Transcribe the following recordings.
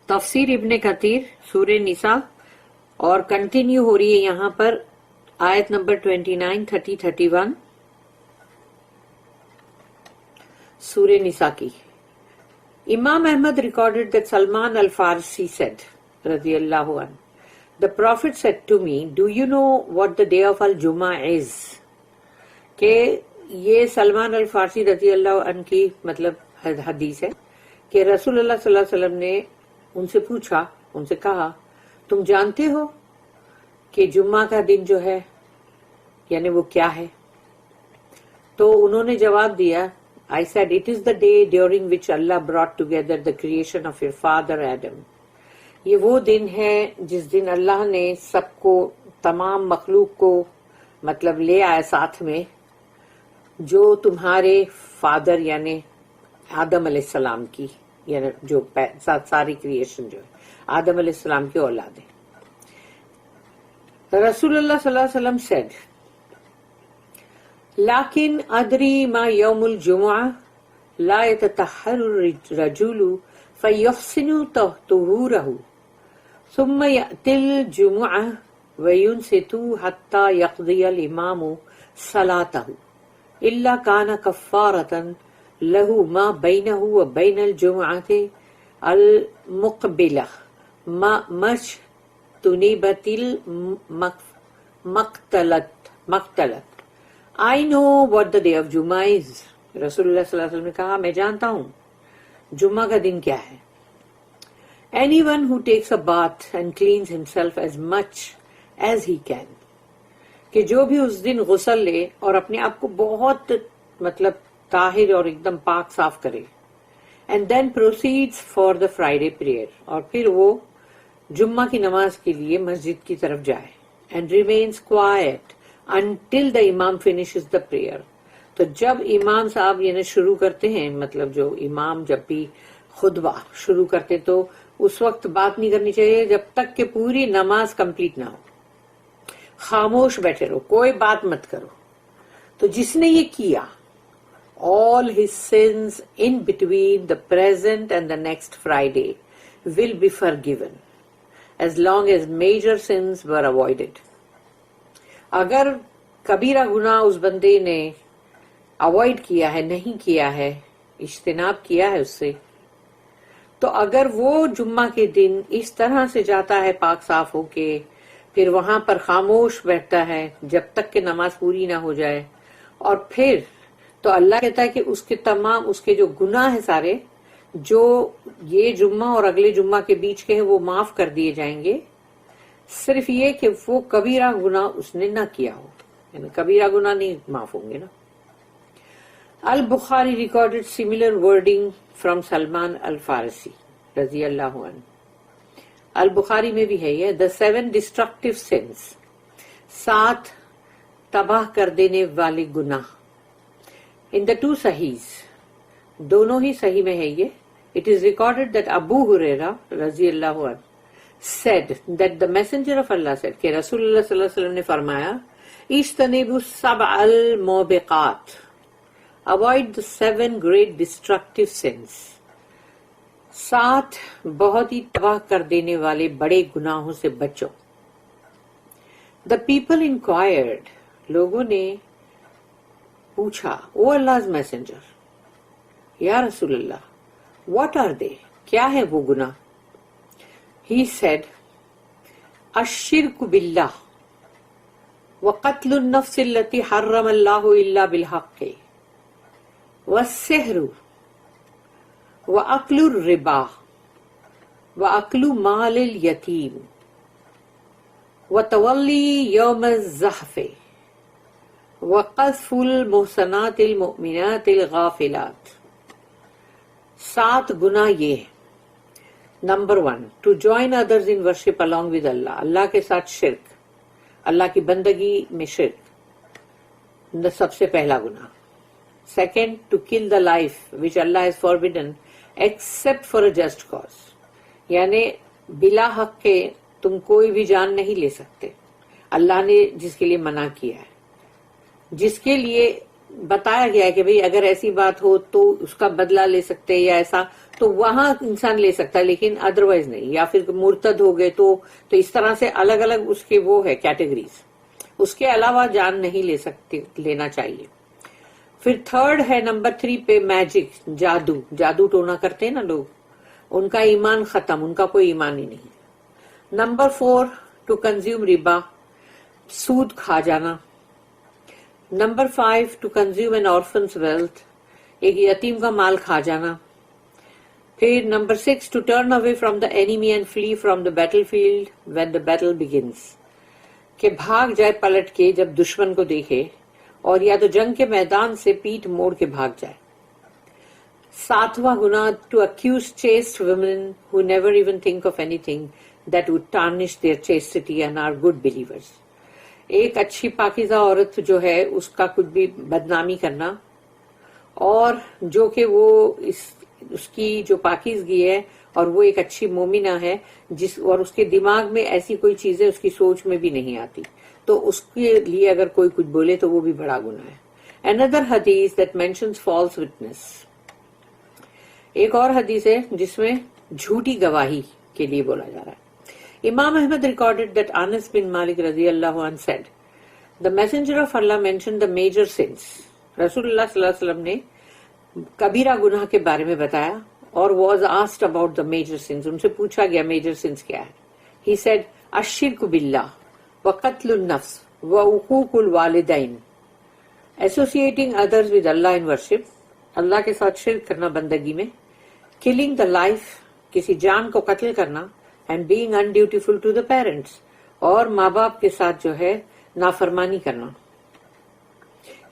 تفسیر ابن کثیر سورہ نساء اور کنٹینیو ہو رہی ہے یہاں پر آیت نمبر 29, 30, 31 سورہ نساء کی. Imam Ahmad recorded that Salman al-Farsi said, radiyallahu anhu, the Prophet said to me, do you know what the day of al-Jum'ah is? کہ یہ سلمان الفارسی رضی اللہ عنہ کی مطلب حدیث ہے کہ رسول اللہ صلی اللہ علیہ وسلم نے ان سے پوچھا، ان سے کہا تم جانتے ہو کہ جمعہ کا دن جو ہے یعنی وہ کیا ہے؟ تو انہوں نے جواب دیا I said, it is the day during which Allah brought together the creation of your father Adam. یہ وہ دن ہے جس دن اللہ نے سب کو، تمام مخلوق کو مطلب لے آیا ساتھ میں، جو تمہارے فادر یعنی آدم علیہ السلام کی، یعنی جو ساری کریشن جو ہے آدم علیہ السلام کی اولاد ہے. رسول اللہ صلی اللہ علیہ وسلم said, لیکن ادری ما یوم الجمعہ لا يتطہر الرجل فیحسن طہورہ ثم یأتی الجمعہ وینصت حتی یقضی الامام صلاتہ الا کان کفارۃ لہ ما بینہ وبین الجمعۃ المقبلہ مجتنبۃ المقتلۃ. I know what the day of Jum'ah is. رسول اللہ صلی اللہ علیہ وسلم نے کہا میں جانتا ہوں جمعہ کا دن کیا ہے. Anyone who takes a bath and cleans himself as much as he can. کہ جو بھی اس دن غسل لے اور اپنے آپ کو بہت مطلب طاہر اور ایک دم پاک صاف کرے. And then proceeds for the Friday prayer. اور پھر وہ جمعہ کی نماز کے لیے مسجد کی طرف جائے. And remains quiet until the imam finishes the prayer. تو جب امام صاحب یعنی شروع کرتے ہیں، مطلب جو امام جب بھی خطبہ شروع کرتے تو اس وقت بات نہیں کرنی چاہیے جب تک کہ پوری نماز کمپلیٹ نہ ہو. خاموش بیٹھے رہو، کوئی بات مت کرو. تو جس نے یہ کیا all his sins in between the present and the next Friday will be forgiven as long as major sins were avoided. اگر کبیرہ گناہ اس بندے نے اوائڈ کیا ہے، نہیں کیا ہے، اجتناب کیا ہے اس سے، تو اگر وہ جمعہ کے دن اس طرح سے جاتا ہے پاک صاف ہو کے، پھر وہاں پر خاموش بیٹھتا ہے جب تک کہ نماز پوری نہ ہو جائے، اور پھر تو اللہ کہتا ہے کہ اس کے تمام اس کے جو گناہ ہیں سارے جو یہ جمعہ اور اگلے جمعہ کے بیچ کے ہیں وہ معاف کر دیے جائیں گے، صرف یہ کہ وہ کبیرہ گناہ اس نے نہ کیا ہو، یعنی کبیرہ گناہ نہیں معاف ہوں گے نا. Al-Bukhari recorded similar wording from Salman Al-Farsi رضی اللہ عنہ. البخاری میں بھی ہے یہ the 7 destructive sins، 7 تباہ کر دینے والے گناہ. In the 2 صحیحs، دونوں ہی صحیح میں ہے یہ. It is recorded that Abu Huraira رضی اللہ عنہ said that the messenger of Allah said کہ رسول اللہ صلی اللہ علیہ وسلم نے فرمایا اجتنبوا السبع الموبقات، avoid the 7 great destructive sins، 7 بہت ہی تباہ کر دینے والے بڑے گناہوں سے بچو. The people inquired، لوگوں نے پوچھا او Allah's messenger، یا رسول اللہ what are they، کیا ہے وہ گناہ؟ He said الشرک باللہ وقتل النفس التي حرم اللہ الا بالحق والسحر واکل الربا واکل مال الیتیم وتولی یوم الزحف وقذف المحصنات المؤمنات الغافلات. 7 گناہ یہ ہیں. Number 1 to join others in worship along with اللہ، اللہ کے ساتھ شرک، اللہ کی بندگی میں شرک سب سے پہلا گناہ. Second to kill the life which اللہ has forbidden except for a just cause، یعنی بلا حق کے تم کوئی بھی جان نہیں لے سکتے، اللہ نے جس کے لیے منع کیا ہے، جس کے لیے بتایا گیا ہے کہ بھئی اگر ایسی بات ہو تو اس کا بدلہ لے سکتے یا ایسا تو وہاں انسان لے سکتا ہے لیکن ادروائز نہیں. یا پھر مرتد ہو گئے تو اس طرح سے الگ الگ اس کے وہ ہے کیٹیگریز. اس کے علاوہ جان نہیں لے سکتے, لینا چاہیے. پھر تھرڈ ہے نمبر 3 پہ میجک, جادو ٹونا کرتے ہیں نا لوگ, ان کا ایمان ختم, ان کا کوئی ایمان ہی نہیں. نمبر 4 ٹو کنزیوم ربا, سود کھا جانا. Number 5 to consume an orphan's wealth, ایک یتیم کا مال کھا جانا. پھر number 6 to turn away from the enemy and flee from the battle field when the battle begins, کہ بھاگ جائے پلٹ کے جب دشمن کو دیکھے, اور یا تو جنگ کے میدان سے پیٹ موڑ کے بھاگ جائے. 7واں گناہ to accuse chaste women who never even think of anything that would tarnish their chastity and are good believers. ایک اچھی پاکیزہ عورت جو ہے اس کا کچھ بھی بدنامی کرنا, اور جو کہ وہ اس کی جو پاکیزگی ہے اور وہ ایک اچھی مومنہ ہے اور اس کے دماغ میں ایسی کوئی چیزیں اس کی سوچ میں بھی نہیں آتی, تو اس کے لیے اگر کوئی کچھ بولے تو وہ بھی بڑا گناہ ہے. Another hadith that mentions false witness, ایک اور حدیث ہے جس میں جھوٹی گواہی کے لیے بولا جا رہا ہے. Imam Ahmad recorded that Anas bin Malik radiyallahu anhu said, the messenger of Allah mentioned the major sins. رسول اللہ صلی اللہ علیہ وسلم نے کبیرہ گناہ کے بارے میں بتایا, اور was asked about the major sins, ان سے پوچھا گیا major sins کیا ہے. He said, الشرک باللہ وقتل النفس وعقوق الوالدین, associating others with Allah in worship, اللہ کے ساتھ شرک کرنا بندگی میں, killing the life, کسی جان کو قتل کرنا, and being undutiful to the parents, اور ماں باپ کے ساتھ جو ہے نافرمانی کرنا.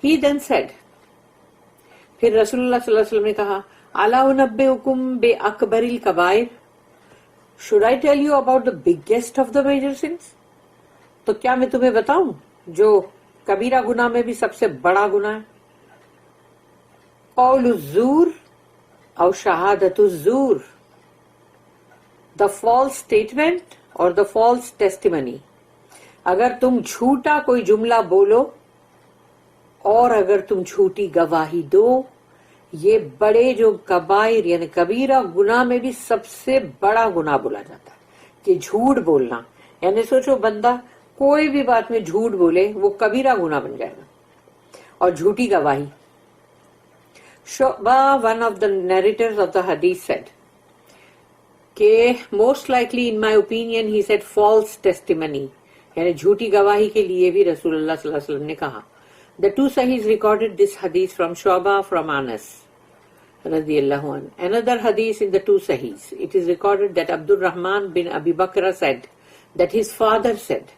He then said, پھر رسول اللہ صلی اللہ علیہ وسلم نے کہا, الا انبئکم باکبر الکبائر, should I tell you about the biggest of the major sins, تو کیا میں تمہیں بتاؤں جو کبیرہ گناہ میں بھی سب سے بڑا گناہ ہے. قول الزور او شہادت الزور, the false statement اور the false testimony. اگر تم جھوٹا کوئی جملہ بولو اور اگر تم جھوٹی گواہی دو, یہ بڑے جو کبائر یعنی کبیرہ گناہ میں بھی سب سے بڑا گناہ بولا جاتا ہے کہ جھوٹ بولنا. یعنی سوچو بندہ کوئی بھی بات میں جھوٹ بولے وہ کبیرہ گناہ بن جائے گا. اور جھوٹی گواہی, شعبہ one of the narrators of the hadith said کہ most likely in my opinion he said false testimony, یعنی جھوٹی گواہی کے لیے بھی رسول اللہ صلی اللہ علیہ وسلم نے کہا. The two Sahihs recorded this hadith from Shu'bah from Anas radiyallahu anhu. Another hadith in the two Sahihs, it is recorded that Abdul Rahman bin Abi Bakr said that his father said,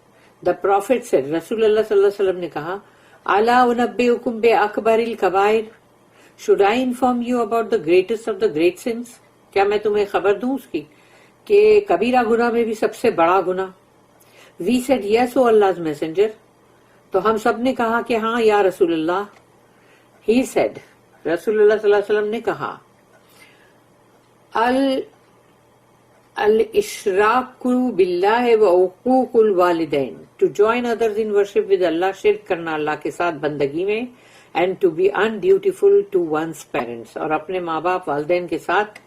the Prophet said, Rasulullah sallallahu alaihi wasallam نے کہا, Ala unabbiukum bi akbaril kabair, should I inform you about the greatest of the great sins, کیا میں تمہیں خبر دوں اس کی کہ کبیرہ گناہ میں بھی سب سے بڑا گناہ. We said yes, O Allah's messenger, تو ہم سب نے کہا کہ ہاں یا رسول اللہ. He said, رسول اللہ صلی اللہ علیہ وسلم نے کہا, الاشراک باللہ وعقوق الوالدین, to join others in worship with Allah, شرک کرنا اللہ کے ساتھ بندگی میں, and to be undutiful to one's parents, اور اپنے ماں باپ والدین کے ساتھ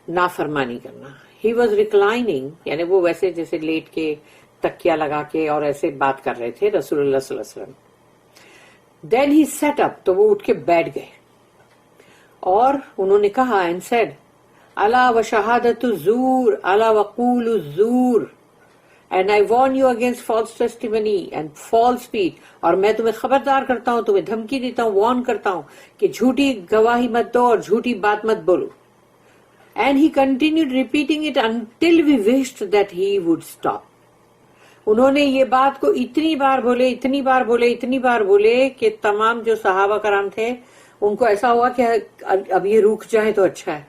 نافرمانی کرنا. He was reclining, یعنی وہ ویسے جیسے لیٹ کے تکیہ لگا کے اور ایسے بات کر رہے تھے رسول اللہ صلی اللہ علیہ وسلم. Then he sat up, تو وہ اٹھ کے بیٹھ گئے اور انہوں نے کہا, and said, الا و شہادت الزور الا وقول الزور, and I warn you against false testimony and false speech, اور میں تمہیں خبردار کرتا ہوں, تمہیں دھمکی دیتا ہوں, وارن کرتا ہوں کہ جھوٹی گواہی مت دو اور جھوٹی بات مت بولو. And he continued repeating it until we wished that he would stop. انہوں نے یہ بات کو اتنی بار بولے کہ تمام جو صحابہ کرام تھے ان کو ایسا ہوا کہ اب یہ رک جائے تو اچھا ہے.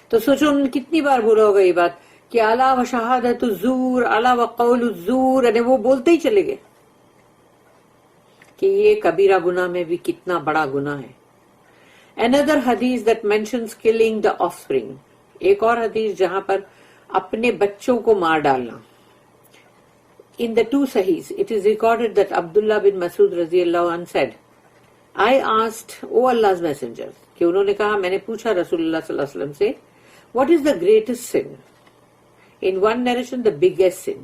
تو سوچو انہوں نے کتنی بار بولا ہوگا یہ بات کہ الا و شہادت الزور الا و قول الزور, یعنی وہ بولتے ہی چلے گئے کہ یہ کبیرہ گناہ میں بھی کتنا بڑا گناہ ہے. Another hadith that mentions killing the offspring, ایک اور حدیث جہاں پر اپنے بچوں کو مار ڈالنا. In the two Sahihs, it is recorded that Abdullah bin Masud radiyallahu anhu said, I asked, O Allah's messenger, کہ انہوں نے کہا میں نے پوچھا رسول اللہ صلی اللہ علیہ وسلم سے What is the greatest sin? In one narration, the biggest sin.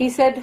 He said,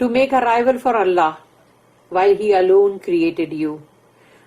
to make a rival for Allah while He alone created you.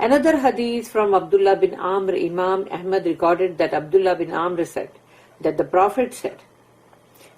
Another hadith from Abdullah bin Amr, Imam Ahmad recorded that Abdullah bin Amr said that the Prophet said,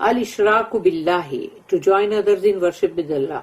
al ishraku billahi, to join others in worship with Allah,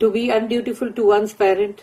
to be undutiful to one's parents,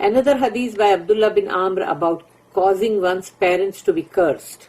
Another hadith by Abdullah bin Amr about causing one's parents to be cursed.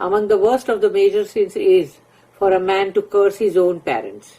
among the worst of the major sins is for a man to curse his own parents।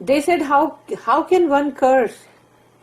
They said how can one curse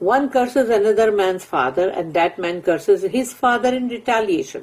One curses another man's father and that man curses his father in retaliation।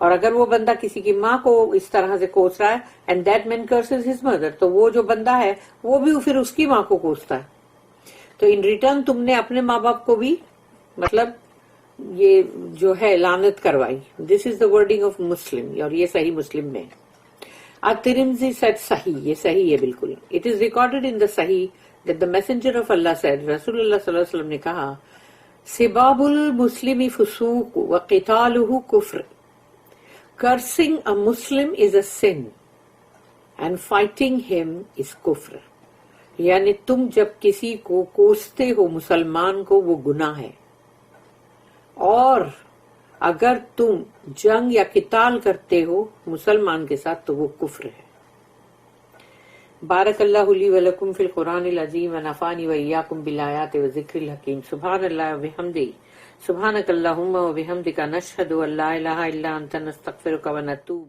اور اگر وہ بندہ کسی کی ماں کو اس طرح سے کوس رہا ہے and that man curses his mother, تو وہ جو بندہ ہے وہ بھی پھر اس کی ماں کو کوستا ہے. تو ان ریٹرن تم نے اپنے ماں باپ کو بھی مطلب یہ جو ہے لعنت کروائی. دس از دا ورڈنگ آف مسلم، اور یہ صحیح مسلم میں ہے. الترمذی said صحیح، یہ صحیح ہے بالکل. It is recorded in the Sahih that the messenger of Allah said، رسول اللہ صلی اللہ علیہ وسلم نے کہا، سباب المسلم فسوق وقتالہ کفر. Cursing a Muslim is a sin and fighting him is kufr. یعنی تم جب کسی کو کوستے ہو مسلمان کو وہ گناہ ہے، اور اگر تم جنگ یا قتال کرتے ہو مسلمان کے ساتھ تو وہ کفر ہے. بارک اللہ لی ولکم فی القرآن العظیم ونفعنی وإیاکم بالآیات والذکر الحکیم. سبحان اللہ وبحمدہ، سبحانک اللہم وبحمدک، نشہد ان لا الہ الا انت، نستغفرک ونتوب